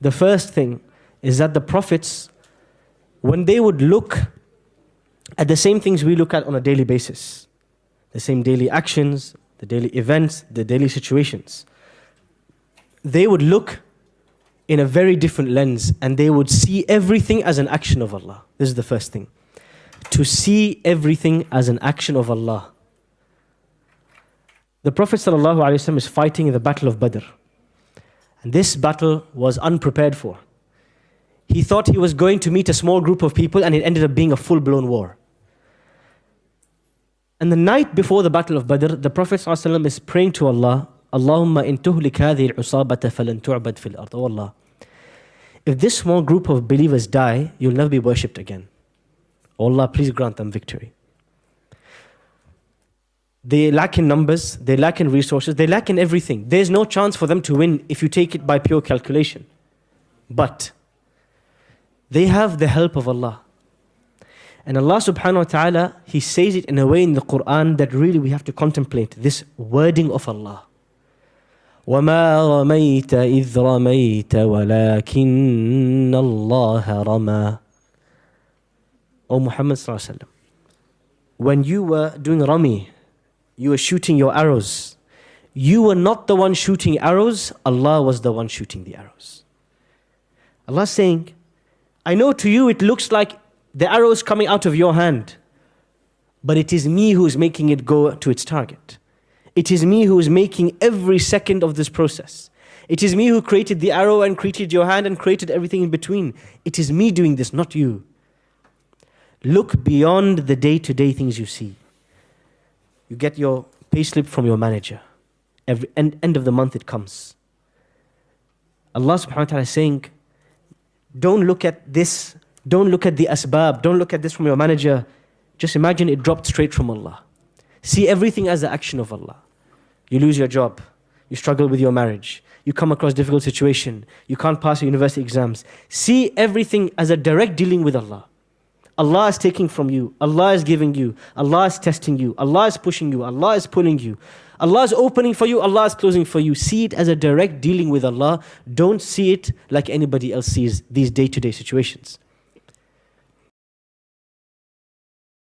The first thing is that the prophets, when they would look at the same things we look at on a daily basis, the same daily actions, the daily events, the daily situations, they would look in a very different lens, and they would see everything as an action of Allah. This is the first thing. To see everything as an action of Allah. The Prophet ﷺ is fighting in the Battle of Badr. And this battle was unprepared for. He thought he was going to meet a small group of people, and it ended up being a full-blown war. And the night before the Battle of Badr, the Prophet ﷺ is praying to Allah, Allahumma in tuhlik hadhihi al-usabata falan tu'bad fil ard. Oh Allah, if this small group of believers die, you'll never be worshipped again. Oh Allah, please grant them victory. They lack in numbers, they lack in resources, they lack in everything. There's no chance for them to win if you take it by pure calculation. But they have the help of Allah. And Allah subhanahu wa ta'ala, He says it in a way in the Quran that really we have to contemplate this wording of Allah. وَمَا رَمَيْتَ إِذْ رَمَيْتَ وَلَكِنَّ اللَّهَ رَمَى. O Muhammad sallallahu alaihi wasallam, when you were doing Rami, you were shooting your arrows, you were not the one shooting arrows, Allah was the one shooting the arrows. Allah is saying, I know to you it looks like the arrow is coming out of your hand, but it is me who is making it go to its target. It is me who is making every second of this process. It is me who created the arrow and created your hand and created everything in between. It is me doing this, not you. Look beyond the day-to-day things you see. You get your payslip from your manager. Every end of the month it comes. Allah subhanahu wa ta'ala is saying, don't look at this, don't look at the asbab, don't look at this from your manager. Just imagine it dropped straight from Allah. See everything as the action of Allah. You lose your job, you struggle with your marriage, you come across difficult situation, you can't pass your university exams. See everything as a direct dealing with Allah. Allah is taking from you, Allah is giving you, Allah is testing you, Allah is pushing you, Allah is pulling you. Allah is opening for you, Allah is closing for you. See it as a direct dealing with Allah. Don't see it like anybody else sees these day-to-day situations.